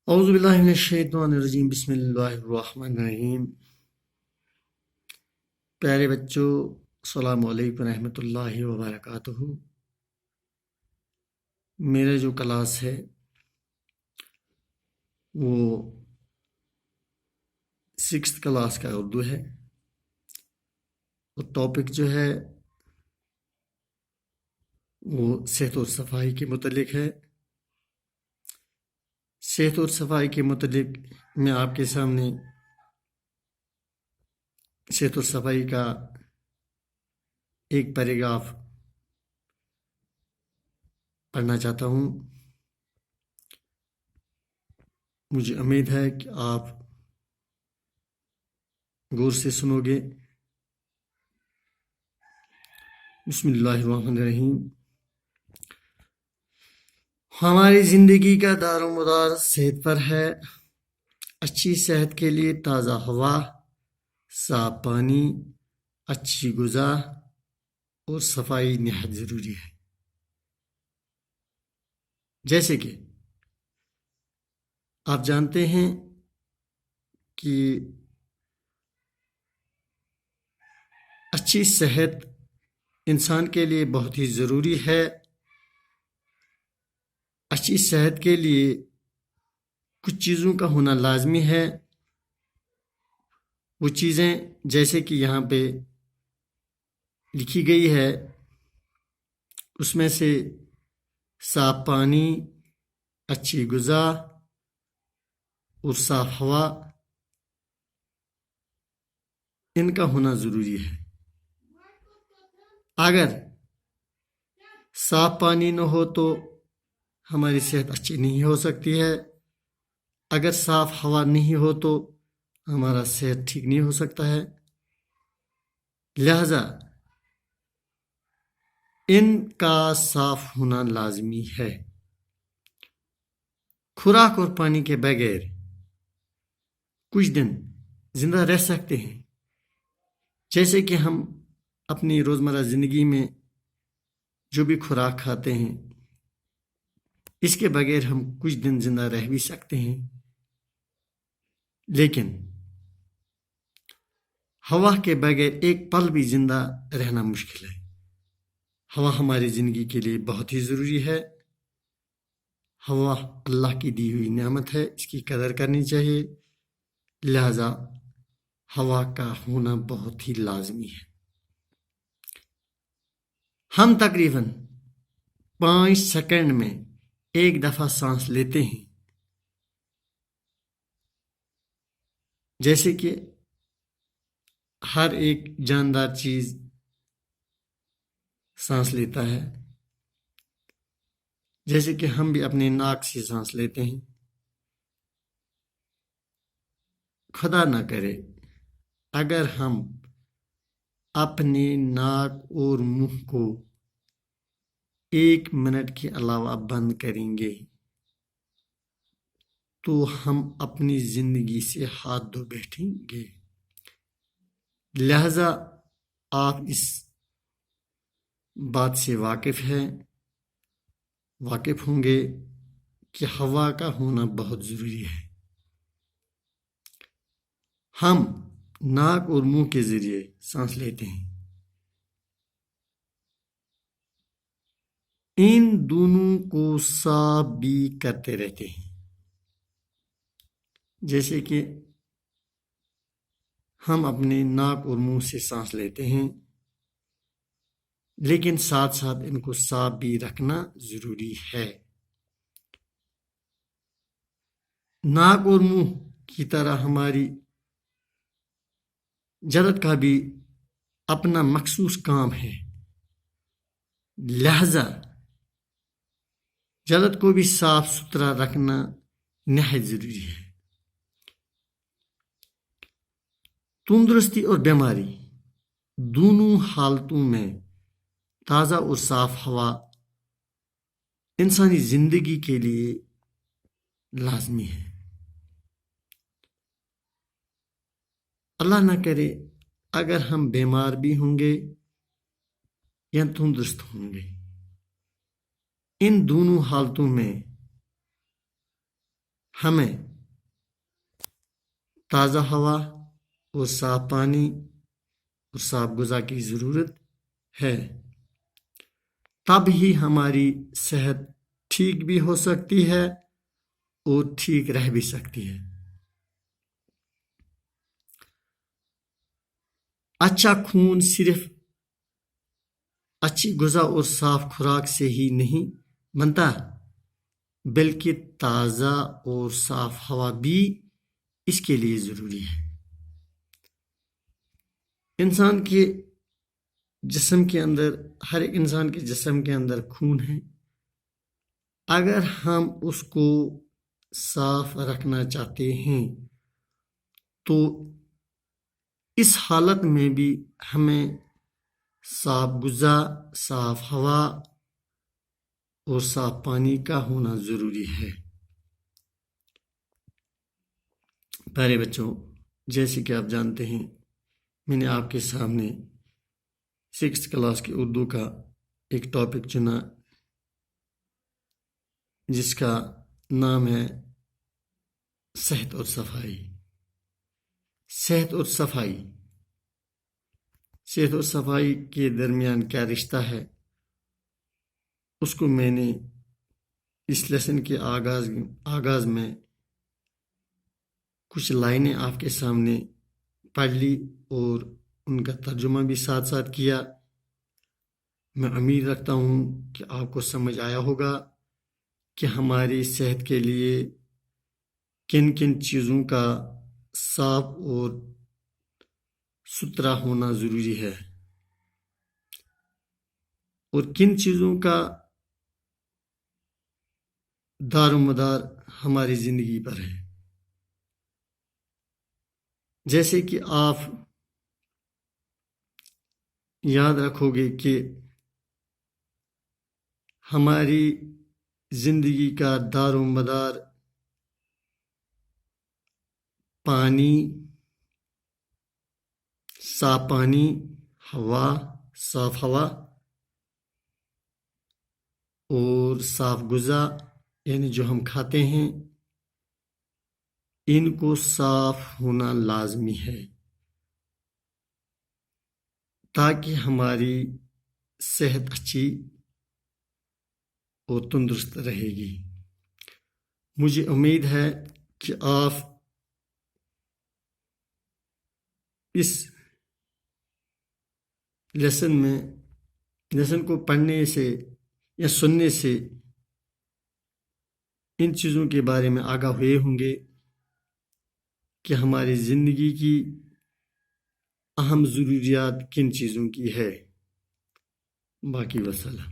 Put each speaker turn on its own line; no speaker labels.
اعوذ باللہ من الشیطان الرجیم، بسم اللہ الرحمن الرحیم۔ پیارے بچوں، السلام علیکم ورحمۃ اللہ وبرکاتہ۔ میرا جو کلاس ہے وہ 6th کلاس کا اردو ہے، اور ٹاپک جو ہے وہ صحت اور صفائی کے متعلق ہے۔ صحت اور صفائی کے متعلق میں آپ کے سامنے صحت اور صفائی کا ایک پیراگراف پڑھنا چاہتا ہوں۔ مجھے امید ہے کہ آپ غور سے سنو گے۔ بسم اللہ الرحمن الرحیم۔ ہماری زندگی کا دار و مدار صحت پر ہے۔ اچھی صحت کے لیے تازہ ہوا، صاف پانی، اچھی غذا اور صفائی نہایت ضروری ہے۔ جیسے کہ آپ جانتے ہیں کہ اچھی صحت انسان کے لیے بہت ہی ضروری ہے۔ اچھی صحت کے لیے کچھ چیزوں کا ہونا لازمی ہے۔ وہ چیزیں جیسے کہ یہاں پہ لکھی گئی ہے، اس میں سے صاف پانی، اچھی غذا اور صاف ہوا، ان کا ہونا ضروری ہے۔ اگر صاف پانی نہ ہو تو ہماری صحت اچھی نہیں ہو سکتی ہے۔ اگر صاف ہوا نہیں ہو تو ہمارا صحت ٹھیک نہیں ہو سکتا ہے۔ لہذا ان کا صاف ہونا لازمی ہے۔ خوراک اور پانی کے بغیر کچھ دن زندہ رہ سکتے ہیں، جیسے کہ ہم اپنی روزمرہ زندگی میں جو بھی خوراک کھاتے ہیں، اس کے بغیر ہم کچھ دن زندہ رہ بھی سکتے ہیں، لیکن ہوا کے بغیر ایک پل بھی زندہ رہنا مشکل ہے۔ ہوا ہماری زندگی کے لیے بہت ہی ضروری ہے۔ ہوا اللہ کی دی ہوئی نعمت ہے، اس کی قدر کرنی چاہیے۔ لہذا ہوا کا ہونا بہت ہی لازمی ہے۔ ہم تقریباً 5 سیکنڈ میں ایک دفعہ سانس لیتے ہیں، جیسے کہ ہر ایک جاندار چیز سانس لیتا ہے، جیسے کہ ہم بھی اپنے ناک سے سانس لیتے ہیں۔ خدا نہ کرے اگر ہم اپنے ناک اور منہ کو 1 منٹ کے علاوہ بند کریں گے تو ہم اپنی زندگی سے ہاتھ دھو بیٹھیں گے۔ لہذا آپ اس بات سے واقف ہوں گے کہ ہوا کا ہونا بہت ضروری ہے۔ ہم ناک اور منہ کے ذریعے سانس لیتے ہیں، ان دونوں کو صاف بھی کرتے رہتے ہیں۔ جیسے کہ ہم اپنے ناک اور منہ سے سانس لیتے ہیں، لیکن ساتھ ساتھ ان کو صاف بھی رکھنا ضروری ہے۔ ناک اور منہ کی طرح ہماری جلد کا بھی اپنا مخصوص کام ہے، لہذا جلد کو بھی صاف ستھرا رکھنا نہایت ضروری ہے۔ تندرستی اور بیماری دونوں حالتوں میں تازہ اور صاف ہوا انسانی زندگی کے لیے لازمی ہے۔ اللہ نہ کرے اگر ہم بیمار بھی ہوں گے یا تندرست ہوں گے، ان دونوں حالتوں میں ہمیں تازہ ہوا اور صاف پانی اور صاف غذا کی ضرورت ہے، تب ہی ہماری صحت ٹھیک بھی ہو سکتی ہے اور ٹھیک رہ بھی سکتی ہے۔ اچھا خون صرف اچھی غذا اور صاف خوراک سے ہی نہیں بنتا، بلکہ تازہ اور صاف ہوا بھی اس کے لیے ضروری ہے۔ انسان کے جسم کے اندر، ہر ایک انسان کے جسم کے اندر خون ہے۔ اگر ہم اس کو صاف رکھنا چاہتے ہیں تو اس حالت میں بھی ہمیں صاف غذا، صاف ہوا اور صاف پانی کا ہونا ضروری ہے۔ پیارے بچوں، جیسے کہ آپ جانتے ہیں، میں نے آپ کے سامنے 6th کلاس کی اردو کا ایک ٹاپک چنا جس کا نام ہے صحت اور صفائی۔ صحت اور صفائی، صحت اور صفائی کے درمیان کیا رشتہ ہے، اس کو میں نے اس لیسن کے آغاز میں کچھ لائنیں آپ کے سامنے پڑھ لی اور ان کا ترجمہ بھی ساتھ ساتھ کیا۔ میں امید رکھتا ہوں کہ آپ کو سمجھ آیا ہوگا کہ ہماری صحت کے لیے کن کن چیزوں کا صاف اور ستھرا ہونا ضروری ہے اور کن چیزوں کا دار و مدار ہماری زندگی پر ہے۔ جیسے کہ آپ یاد رکھو گے کہ ہماری زندگی کا دار و مدار پانی، صاف پانی، ہوا، صاف ہوا اور صاف غذا، یعنی جو ہم کھاتے ہیں، ان کو صاف ہونا لازمی ہے تاکہ ہماری صحت اچھی اور تندرست رہے گی۔ مجھے امید ہے کہ آپ اس لیسن کو پڑھنے سے یا سننے سے ان چیزوں کے بارے میں آگاہ ہوئے ہوں گے کہ ہماری زندگی کی اہم ضروریات کن چیزوں کی ہے۔ باقی وسلام۔